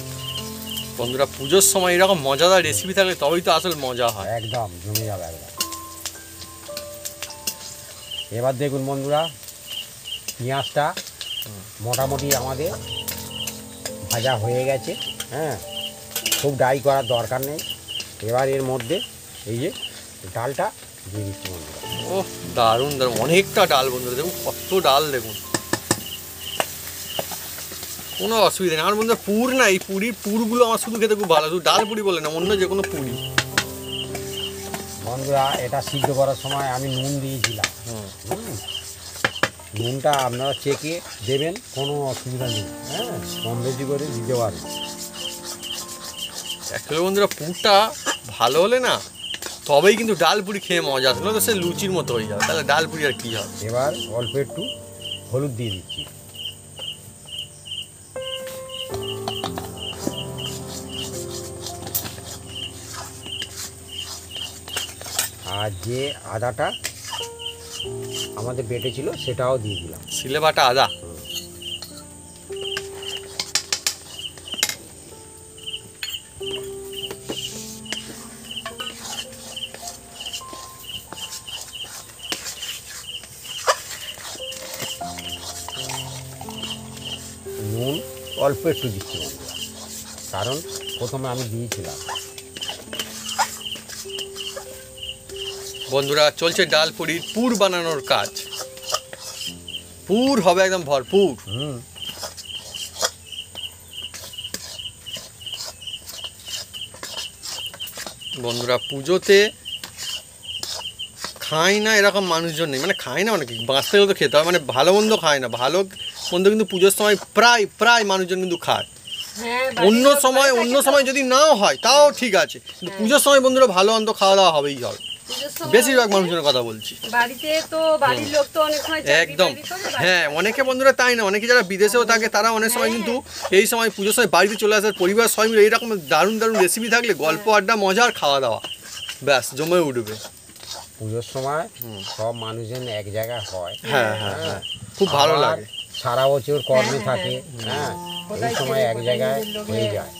বন্ধুরা, পুজোর সময় এরকম মজাদার রেসিপি থাকলে তবেই তো আসল মজা হয়। একদম জমে যাবে একদম। এবার দেখুন বন্ধুরা, পেঁয়াজটা মোটামুটি আমাদের ভাজা হয়ে গেছে। হ্যাঁ, খুব ড্রাই করার দরকার নেই। এবার এর মধ্যে এই যে ডালটা দিয়ে দিচ্ছি বন্ধুরা। ও দারুণ দারুণ, অনেকটা ডাল বন্ধুরা, দেখুন কত ডাল, দেখুন কোনো অসুবিধা নেই। আমার বন্ধুরা পুর না, এই পুরগুলো আমার শুধু খেতে খুব ভালো, শুধু ডাল পুরি বলে না, অন্য যে কোনো পুরি। বন্ধুরা এটা সিদ্ধ করার সময় আমি নুন দিয়েছিলাম। নুনটা আপনারা চেকে দেবেন, কোনো অসুবিধা নেই। হ্যাঁ, কম বেশি করে দিতে পারেন। অ্যাকচুয়ালি বন্ধুরা পুরটা ভালো হলে না তবেই কিন্তু ডাল পুরি খেয়ে মজা আসে, তো সে লুচির মতো হয়ে যাবে, তাহলে ডাল পুরি আর কী হবে। এবার অল্প একটু হলুদ দিয়ে দিচ্ছি। আর যে আদাটা আমাদের বেটে ছিল সেটাও দিয়ে দিলাম। সিলে বাটা আদা, নুন অল্প একটু দিচ্ছি বন্ধুরা, কারণ প্রথমে আমি দিয়েছিলাম। বন্ধুরা চলছে ডাল পুরির পুর বানানোর কাজ। পুর হবে একদম ভরপুর। বন্ধুরা পুজোতে খাই না এরকম মানুষজন নেই, মানে খাই না মানে কি, বাঁচতে গেলে তো খেতে হয়, মানে ভালো মন্দ খায় না, ভালো মন্দ কিন্তু পুজোর সময় প্রায় প্রায় মানুষজন কিন্তু খায়। হ্যাঁ, অন্য সময় যদি নাও হয় তাও ঠিক আছে, কিন্তু পুজোর সময় বন্ধুরা ভালো মন্দ খাওয়া দাওয়া হবেই হবে। পুজোর সময় বেশিরভাগ মানুষজনের কথা বলছি। বাড়িতে তো বাড়ির লোক তো অনেক সময় চাকরি একদম বাকরি করে, বাড়িতে হ্যাঁ, অনেকে বন্ধুরা তাই না, অনেকে যারা বিদেশেও থাকে তারা অনেক সময় কিন্তু এই সময় পুজোর সময় বাড়িতে চলে আসার পরিবার সবাই মিলে এইরকম দারুণ দারুণ রেসিপি থাকলে গল্প আড্ডা মজার খাওয়া দাওয়া ব্যাস জমে উঠবে। পুজোর সময় সব মানুষজন এক জায়গায় হয়। হ্যাঁ হ্যাঁ হ্যাঁ, খুব ভালো আবার লাগে। সারা বছর কর্মে থাকে, হ্যাঁ এই সময় এক জায়গায় হয়ে যায়।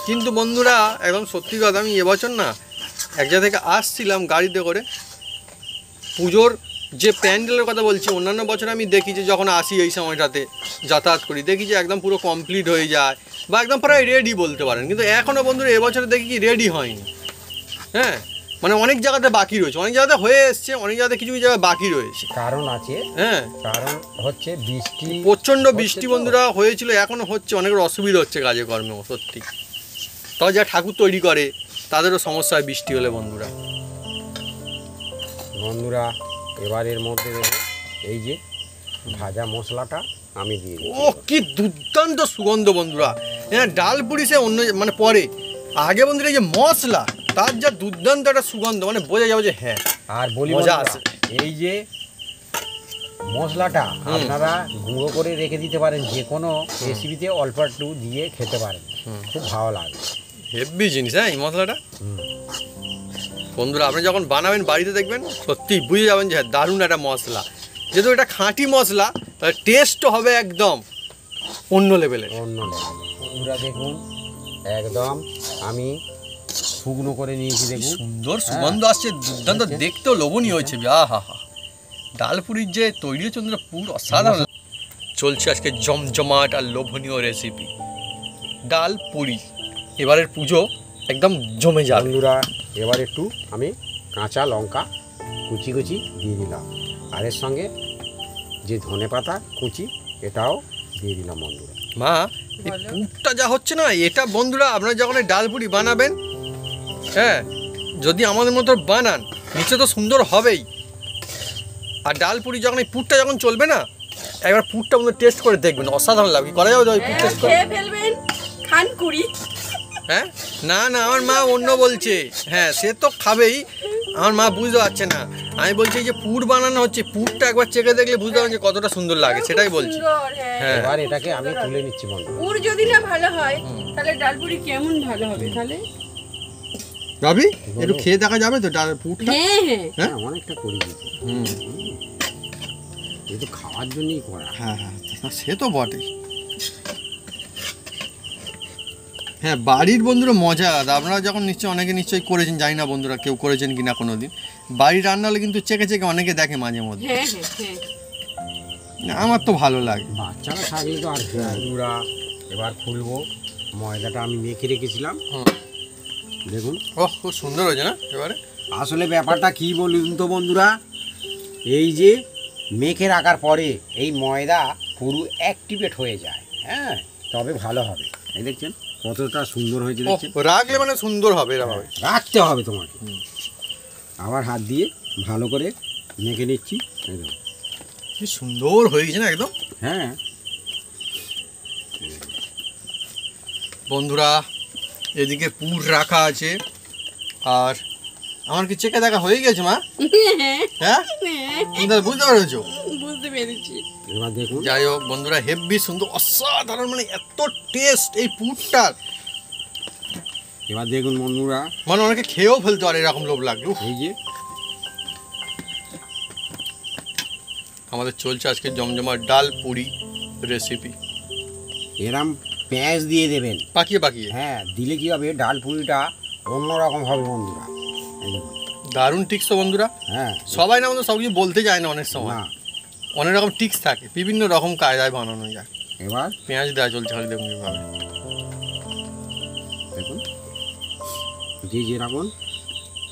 কিন্তু বন্ধুরা একদম সত্যি কথা, আমি এবছর না এক জায়গা থেকে আসছিলাম গাড়িতে করে, পুজোর যে প্যান্ডেলের কথা বলছি, অন্যান্য বছর আমি দেখি যে যখন আসি এই সময়টাতে যাতায়াত করি দেখি যে একদম পুরো কমপ্লিট হয়ে যায় বা একদম প্রায় রেডি বলতে পারেন, কিন্তু এখনও বন্ধুরা এবছরে দেখি কি রেডি হয়নি। হ্যাঁ, মানে অনেক জায়গাতে বাকি রয়েছে, অনেক জায়গাতে হয়ে এসছে, অনেক জায়গাতে কিছু কিছু জায়গায় বাকি রয়েছে। কারণ আছে, হ্যাঁ, কারণ হচ্ছে বৃষ্টি, প্রচণ্ড বৃষ্টি বন্ধুরা হয়েছিল, এখনও হচ্ছে, অনেকের অসুবিধা হচ্ছে কাজে কর্মে সত্যি। তবে যা ঠাকুর তৈরি করে তাদেরও সমস্যা হয় বৃষ্টি হলে বন্ধুরা। বন্ধুরা এবারের মধ্যে দেখুন এই যে ভাজা মশলাটা আমি দিয়ে দিই। ও কি দুর্দান্ত সুগন্ধ বন্ধুরা! হ্যাঁ, ডাল পুরি সে অন্য মানে পরে, আগে বন্ধুরা এই যে মশলা তার যা দুর্দান্ত একটা সুগন্ধ, মানে বোঝা যাবে যে হ্যাঁ। আর বলি মজা বন্ধুরা, আছে। এই যে মশলাটা আপনারা গুঁড়ো করে রেখে দিতে পারেন, যে কোনো রেসিপিতে অল্প একটু দিয়ে খেতে পারেন, খুব ভালো লাগে। হেভি জিনিস হ্যাঁ এই মশলাটা। বন্ধুরা আপনি যখন বানাবেন বাড়িতে দেখবেন সত্যি বুঝে যাবেন যে হ্যাঁ দারুণ একটা মশলা, যেহেতু এটা খাঁটি মশলা তাহলে টেস্টও হবে একদম অন্য লেভেলের। অন্য লেভেলে। বন্ধুরা দেখুন একদম আমি শুকনো করে নিয়েছি, দেখুন সুন্দর সুগন্ধ আসছে, দুর্দান্ত দেখতেও লোভনীয় হয়েছে। আহা হা, ডাল পুরির যে তৈরি হচ্ছে বন্ধুরা পুরো অসাধারণ। চলছে আজকে জমজমাট আর লোভনীয় রেসিপি ডাল পুরি। এবারের পুজো একদম জমে যাবে। বন্ধুরা এবার একটু আমি কাঁচা লঙ্কা কুচি কুচি দিয়ে দিলাম, আর এর সঙ্গে যে ধনেপাতা কুচি এটাও দিয়ে দিলাম। বন্ধুরা মা এই পুরটা যা হচ্ছে না, এটা বন্ধুরা আপনারা যখন এই ডাল পুরি বানাবেন, হ্যাঁ যদি আমাদের মতো বানান নিচে তো সুন্দর হবেই, আর ডাল পুরি যখন এই পুরটা যখন চলবে না, একবার পুরটা বন্ধু টেস্ট করে দেখবেন, অসাধারণ লাগবে। করা যাবে তো ওই পুর টেস্ট করে? খেয়ে ফেলবেন খান কুড়ি। হ্যাঁ না না, আমার মা অন্য বলছে। হ্যাঁ সে তো খাবেই, আমার মা বুঝতে পারছে না। আমি বলছি যে পুর বানানো হচ্ছে, পুরটা একবার চেখে দেখলে বুঝতে পারবেন যে কতটা সুন্দর লাগে, সেটাই বলছি। সুন্দর, হ্যাঁ। হ্যাঁ এবার এটাকে আমি তুলে নিচ্ছি। বন্ধুরা পুর যদি না ভালো হয় তাহলে ডালপুরি কেমন ভালো হবে তাহলে? রবি একটু খেয়ে দেখা যাবে তো ডাল পুরটা? হ্যাঁ হ্যাঁ, হ্যাঁ অনেকটা করে দিচ্ছি, এই তো খাওয়ার জন্যই করা। হ্যাঁ হ্যাঁ সে তো বটে। হ্যাঁ বাড়ির বন্ধুরা মজা আলাদা। আপনারা যখন অনেকে নিশ্চয়ই করেছেন, জানি না বন্ধুরা কেউ করেছেন কিনা কোনো দিন। বাড়ির রান্না হলে কিন্তু চেকে চেকে অনেকে দেখে মাঝে মধ্যে। হ্যাঁ হ্যাঁ হ্যাঁ, আমার তো ভালো লাগে। বাচ্চারা থাকলে তো আর কি। বন্ধুরা এবার খুলবো, ময়দাটা আমি মেখে রেখেছিলাম, দেখুন। ওহ খুব সুন্দর হয়েছে না এবারে। আসলে ব্যাপারটা কি বলুন তো বন্ধুরা, এই যে মেখে রাখার পরে এই ময়দা পুরো অ্যাক্টিভেট হয়ে যায়, হ্যাঁ তবে ভালো হবে। এই দেখছেন কতটা সুন্দর হয়েছে, দেখছেন। রাখলে মানে সুন্দর হবে এরকম হবে। রাখতে হবে তোমাকে। আবার হাত দিয়ে ভালো করে মেখে নিচ্ছি, এই দেখুন। কি সুন্দর হয়েছে না একদম। হ্যাঁ বন্ধুরা এদিকে পুর রাখা আছে, আর আমার কি চেকে দেখা হয়ে গেছে মা? হ্যাঁ তুমি তাহলে বুঝতে পেরেছো? বুঝতে পেরেছি। এবার দেখুন, যাই হোক বন্ধুরা হেভি সুন্দর অসাধারণ, মানে এত টেস্ট এই পুরটার, এবার দেখুন বন্ধুরা, মানে অনেকে খেয়েও ফেলতে পারে এরকম লোভ লাগবে। উফ, এই যে আমাদের চলছে আজকে জমজমাট ডাল পুরি রেসিপি। এরম পেঁয়াজ দিয়ে দেবেন, পাকিয়ে পাকিয়ে হ্যাঁ দিলে কি হবে ডাল পুরিটা অন্যরকম হবে বন্ধুরা। এই দেখুন, দারুণ টিক্স তো বন্ধুরা। হ্যাঁ সবাই না আমাদের সব কিছু বলতে যায় না, অনেক সময় না, অনেক রকম টিক্স থাকে, বিভিন্ন রকম কায়দায় বানানো যায়। এবার পেঁয়াজ দেওয়া চলছে খালি দেখুন এভাবে। যে যেরকম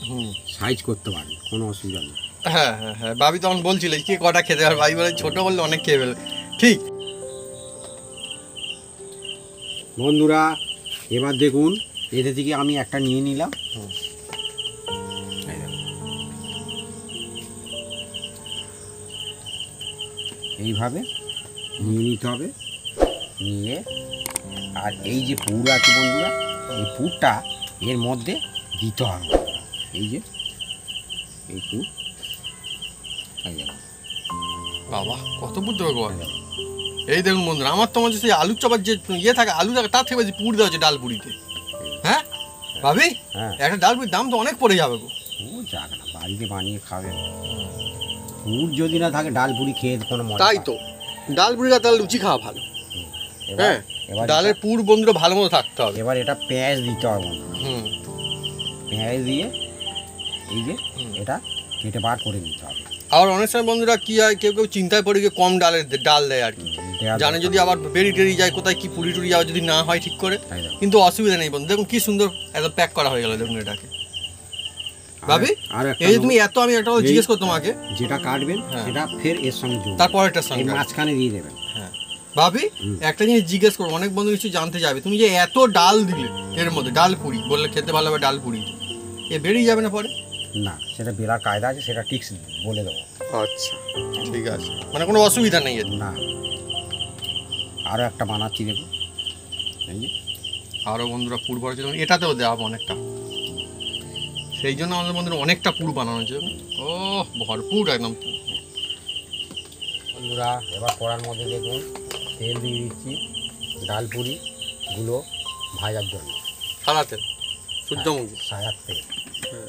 হুম সাইজ করতে পারেন, কোনো অসুবিধা নেই। হ্যাঁ হ্যাঁ হ্যাঁ, ভাবি তখন বলছিল কে কটা খেতে পারবে, ভাই বলে ছোটো বললে অনেক খেয়ে ফেলবে। ঠিক বন্ধুরা এবার দেখুন, এতে থেকে আমি একটা নিয়ে নিলাম। এই দেখুন। এইভাবে নিয়ে নিতে হবে, নিয়ে আর এই যে পুর আছে বন্ধুরা, এই পুরটা এর মধ্যে দিতে হবে। এই যে এই পুর, এই দেখুন। বাবা কত বুদ্ধি ভগবান। এই দেখুন বন্ধুরা, আমার তো মনে হচ্ছে সেই আলুর চপার যে ইয়ে থাকে, আলু থাকে তার থেকে বেশি পুর দেওয়া হচ্ছে ডাল পুরিতে। হ্যাঁ ভাবি, হ্যাঁ একটা ডাল পুরির দাম তো অনেক পড়ে যাবে গো। পুর যাক না, বাড়িতে বানিয়ে খাবেন। পুর যদি না থাকে ডাল পুরি খেয়ে কোনো মজা তাই পায় তো, ডাল পুরি তাহলে লুচি খাওয়া ভালো। না। এবার হ্যাঁ এবার ডালের পুর বন্ধুরা ভালো মতো থাকতে হবে। এবার এটা পেঁয়াজ দিতে হবে বন্ধুরা। হুম পেঁয়াজ দিয়ে এই যে এটা কেটে বার করে নিতে হবে। আবার অনেক সময় বন্ধুরা কি হয়, কেউ কেউ চিন্তায় পড়ে গিয়ে কম ডাল দেয় আর কি, দেওয়ার জানে দরকার যদি আবার বেরিয়ে টেরিয়ে যায় কোথায় কি পুরি টুরি যাওয়া যদি না হয় ঠিক করে, তাই দেখুন। কিন্তু অসুবিধা নেই বন্ধু। দেখুন কি সুন্দর একদম প্যাক করা হয়ে গেল দেখুন এটাকে। ভাবি আর একটা এই যে তুমি এত, আমি একটা কথা এই- জিজ্ঞেস করতাম তোমাকে, যেটা কাটবেন হ্যাঁ। সেটা ফের এর সঙ্গে যোগ তারপরেরটার এই সঙ্গে। মাঝখানে দিয়ে দেবেন। হ্যাঁ ভাবি হুম। একটা জিনিস জিজ্ঞেস করবো, অনেক বন্ধু নিশ্চয়ই জানতে যাবে, তুমি যে এত ডাল দিলে এর মধ্যে, ডাল পুরি বললে খেতে ভালো হবে ডাল পুরি, এ বেরিয়ে যাবে না পরে? না, সেটা বেলার কায়দা আছে, সেটা ঠিক বলে দেবো। আচ্ছা ঠিক আছে, মানে কোনো অসুবিধা নেই এর। না, আরও একটা বানাচ্ছি দেখুন। এই যে আরও বন্ধুরা পুর ভরা ছিল, এটাতেও দেওয়া হবে অনেকটা, সেই জন্য আমাদের বন্ধুরা অনেকটা পুর বানানো হয়েছে। ও ভরপুর একদম। বন্ধুরা এবার কড়ার মধ্যে দেখুন তেল দিয়ে দিচ্ছি ডাল পুরিগুলো ভাজার জন্য। সাদা তেল, সূর্যমুখী। সাজার তেল,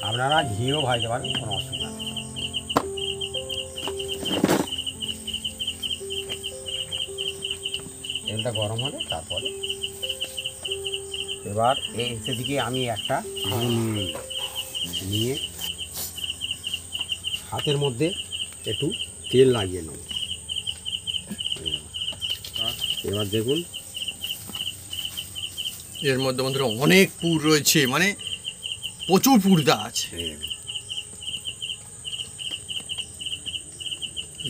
আপনারা ঘিও ভাজতে পারেন, কোনো অসুবিধা নেই। তেলটা গরম হলে তারপরে এবার এতে দিকে আমি একটা আলু নিয়ে হাতের মধ্যে একটু তেল লাগিয়ে নেব। এবার দেখুন এর মধ্যে বন্ধুরা অনেক পুর রয়েছে, মানে প্রচুর পুর দেওয়া আছে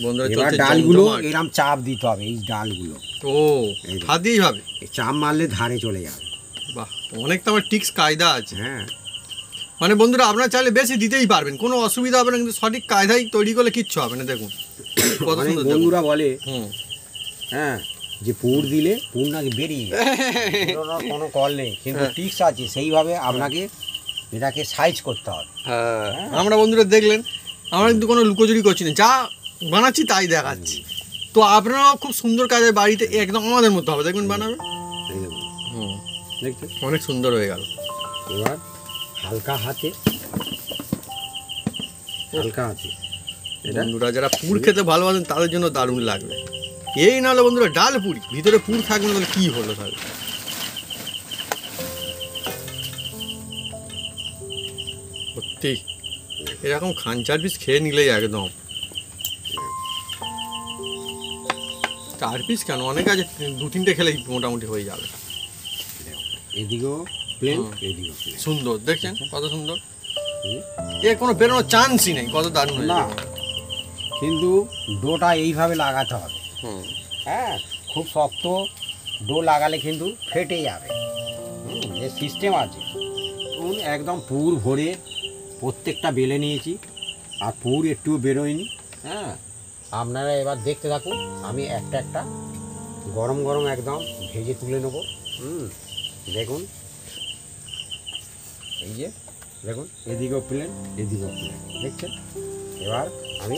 বন্ধুরা। এবার চলছে ডালগুলো জমজমাট। এরকম চাপ দিতে হবে, এই ডালগুলো ও এই যে। হাত দিয়েই ভাবে, এই চাপ মারলে ধারে চলে যাবে। বাহ অনেক তো আমার টিক্স কায়দা আছে। হ্যাঁ, মানে বন্ধুরা আপনারা চাইলে বেশি দিতেই পারবেন, কোনো অসুবিধা হবে না, কিন্তু সঠিক কায়দায় তৈরি করলে কিচ্ছু হবে না। দেখুন কত অনেক সুন্দর দেখুন। বন্ধুরা বলে হুম হ্যাঁ যে পুর দিলে পুর নাকি বেরিয়ে যায়। বেরোনোর কোনো কল নেই, কিন্তু টিক্স আছে, সেইভাবে আপনাকে এটাকে সাইজ করতে হবে। হ্যাঁ আমরা বন্ধুরা দেখলেন, আমরা কিন্তু কোনো লুকোচুরি করছি না, যা বানাচ্ছি তাই দেখাচ্ছি। তো আপনারাও খুব সুন্দর কাজে বাড়িতে একদম আমাদের মতো হবে, দেখবেন বানাবে। এই দেখুন, হুম দেখছেন? অনেক সুন্দর হয়ে গেল। এবার হালকা হাতে এটা বন্ধুরা যারা পুর খেতে ভালোবাসেন তাদের জন্য দারুণ লাগবে। এই নাহলে বন্ধুরা ডাল পুরি ভিতরে পুর থাকবে না, তাহলে কি হলো তাহলে? সত্যি এরকম খানচার পিস খেয়ে নিলেই একদম। 4 পিস কেন, অনেক আছে, 2-3টে খেলেই মোটামুটি হয়ে যাবে। এদিকেও প্লেন, হুম। এদিকেও প্লেন। সুন্দর দেখছেন কত সুন্দর, হুম। এ কোনো বেরোনোর চান্সই নেই, কত দারুণ হয়ে না, যাবে। কিন্তু ডোটা এইভাবে লাগাতে হবে। হুম হ্যাঁ, খুব শক্ত ডো লাগালে কিন্তু ফেটে যাবে। এর সিস্টেম আছে। দেখুন একদম পুর ভরে প্রত্যেকটা বেলে নিয়েছি, আর পুর একটু বেরোয়নি। হ্যাঁ, আপনারা এবার দেখতে থাকুন, আমি একটা একটা গরম গরম একদম ভেজে তুলে নেবো। দেখুন এই যে দেখুন, এদিকেও প্লেন, এদিকেও প্লেন, দেখছেন? এবার আমি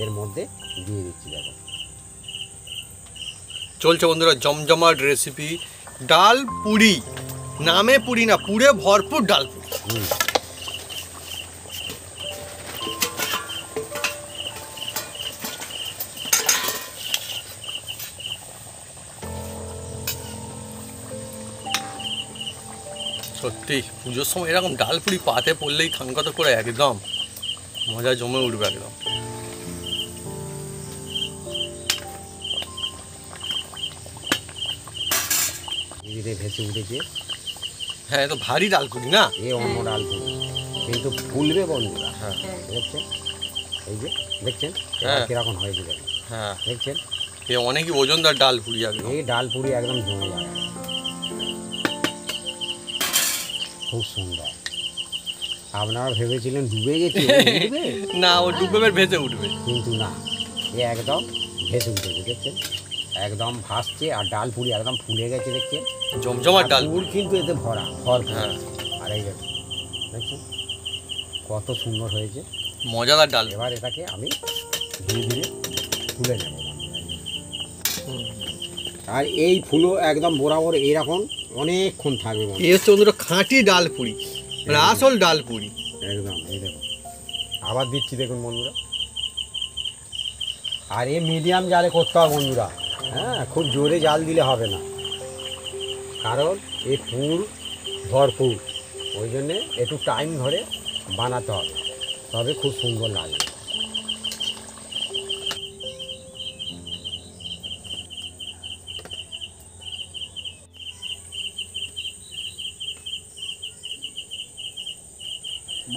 এর মধ্যে দিয়ে দিচ্ছি। দেখুন চলছে বন্ধুরা জমজমাট রেসিপি ডাল পুরি, নামে পুরি না, পুরে ভরপুর ডাল পুরি। হুম। সত্যি পুজোর সময় এরকম ডাল পুরি পাতে পড়লেই খানকত করে একদম মজা জমে উঠবে একদম। ধীরে ভেসে উঠেছে, হ্যাঁ এ তো ভারী ডালপুরি না? এ অন্য ডাল পুরি, কিন্তু ফুলবে বন্ধুরা। হ্যাঁ হ্যাঁ দেখছেন, এই যে দেখছেন হ্যাঁ। কিরকম হয়েছে দেখুন, হ্যাঁ, দেখছেন এ অনেকই ওজনদার ডালপুরি একদম। এই ডাল পুরি একদম জমে যাবে, খুব সুন্দর। আপনারা ভেবেছিলেন ডুবে গেছে, উঠবে? না ও ডুবে ভেসে উঠবে। কিন্তু না, এ একদম ভেসে উঠেছে, দেখছেন একদম ভাসছে। আর ডাল পুরি একদম ফুলে গেছে, দেখছেন জমজমার আর ডাল। পুর কিন্তু এতে ভরা ভরপুর। হ্যাঁ আর এই দেখুন, দেখছেন কত সুন্দর হয়েছে। মজাদার ডাল। এবার এটাকে আমি ধীরে ধীরে তুলে নেব। আর এই ফুলও একদম বরাবর এইরকম অনেকক্ষণ থাকবে বন্ধুরা। এই হচ্ছে বন্ধুরা খাঁটি ডালপুরি, মানে আসল ডালপুরি। একদম এই দেখুন, আবার দিচ্ছি দেখুন বন্ধুরা। আর এই মিডিয়াম জালে করতে হবে বন্ধুরা, হ্যাঁ খুব জোরে জাল দিলে হবে না, কারণ এই পুর ভরপুর, ওই জন্যে একটু টাইম ধরে বানাতে হবে, তবে খুব সুন্দর লাগবে।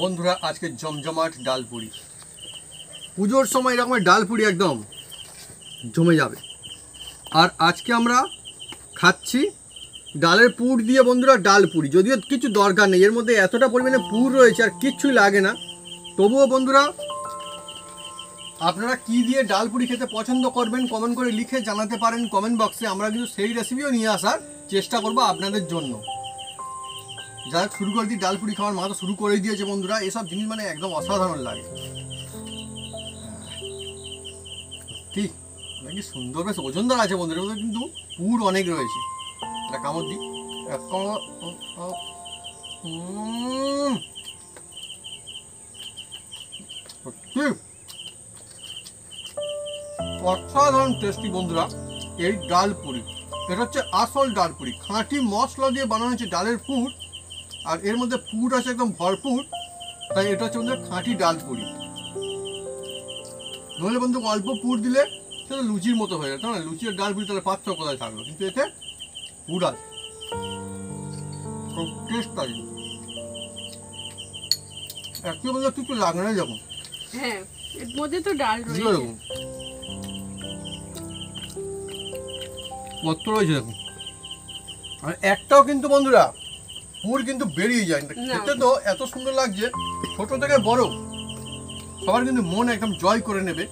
বন্ধুরা আজকে জমজমাট ডালপুরি, পুজোর সময় এরকম ডালপুরি একদম জমে যাবে। আর আজকে আমরা খাচ্ছি ডালের পুর দিয়ে বন্ধুরা ডালপুরি, যদিও কিছু দরকার নেই, এর মধ্যে এতটা পরিমাণে পুর রয়েছে আর কিচ্ছুই লাগে না। তবুও বন্ধুরা আপনারা কি দিয়ে ডালপুরি খেতে পছন্দ করবেন কমেন্ট করে লিখে জানাতে পারেন কমেন্ট বক্সে। আমরা কিন্তু সেই রেসিপিও নিয়ে আসার চেষ্টা করব আপনাদের জন্য। যাই হোক, শুরু করে দিই ডালপুরি খাওয়ার। মা তো শুরু করেই দিয়েছে বন্ধুরা, এসব জিনিস মানে একদম অসাধারণ লাগে। ঠিক নাকি সুন্দর, বেশ ওজনদার আছে বন্ধুরা, মধ্যে কিন্তু পুর অনেক রয়েছে। এটা কামড় দিই, এক কামড়। সত্যি অসাধারণ টেস্টি বন্ধুরা এই ডালপুরি। এটা হচ্ছে আসল ডালপুরি, খাঁটি মশলা দিয়ে বানানো হচ্ছে ডালের পুর, আর এর মধ্যে পুর আছে একদম ভরপুর, তাই এটা হচ্ছে বন্ধুরা খাঁটি ডালপুরি। নইলে বন্ধু অল্প পুর দিলে সেটা লুচির মতো হয়ে যায়, না লুচি আর ডালপুরি তাহলে পার্থক্য কোথায় থাকলো, কিন্তু এতে পুর আছে, খুব টেস্ট আছে। একটু বন্ধুরা কিছু লাগে না যখন হ্যাঁ, এর মধ্যে তো ডাল রয়েছে। দেখুন কত রয়েছে দেখুন। আর একটাও কিন্তু বন্ধুরা পুর কিন্তু বেরিয়ে যায় না। না। খেতে তো এত সুন্দর লাগছে, ছোট থেকে বড় সবার কিন্তু মন একদম জয় করে নেবে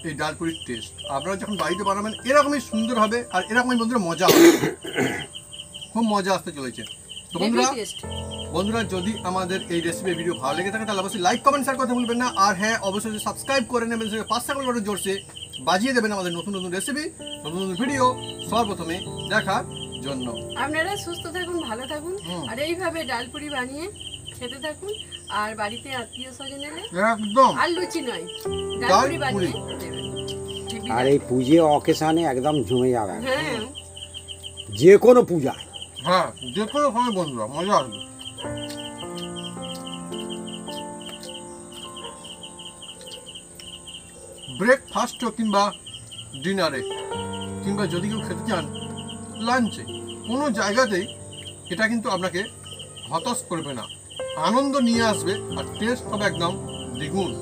এই ডালপুরির টেস্ট। আপনারা যখন বাড়িতে বানাবেন এরকমই সুন্দর হবে, আর এরকমই বন্ধুরা মজা হবে, খুব মজা আসতে চলেছে। তো বন্ধুরা Heavy taste। বন্ধুরা যদি আমাদের এই রেসিপি ভিডিও ভালো লেগে থাকে তাহলে অবশ্যই লাইক কমেন্ট শেয়ার করতে ভুলবেন না। আর হ্যাঁ, অবশ্যই সাবস্ক্রাইব করে নেবেন, পাঁচটা করে বাটন জোরসে বাজিয়ে দেবেন আমাদের নতুন নতুন রেসিপি, নতুন নতুন ভিডিও সর্বপ্রথমে দেখার জন্য। আপনারা সুস্থ থাকুন, ভালো থাকুন, হুম। আর এইভাবে ডালপুরি বানিয়ে খেতে থাকুন। আর বাড়িতে আত্মীয় স্বজন এলে একদম আর লুচি নয়, ডালপুরি বানিয়ে দেবেন। আর এই পুজো অকেশানে একদম জমে যাবে, হ্যাঁ, যে কোনো পূজায়। হ্যাঁ, যে কোনো সময় বন্ধুরা মজা আসবে। ব্রেকফাস্ট কিংবা ডিনারে, কিংবা যদি কেউ খেতে চান লাঞ্চে, কোনো জায়গাতেই এটা কিন্তু আপনাকে হতাশ করবে না, আনন্দ নিয়ে আসবে, আর টেস্ট হবে একদম দ্বিগুণ।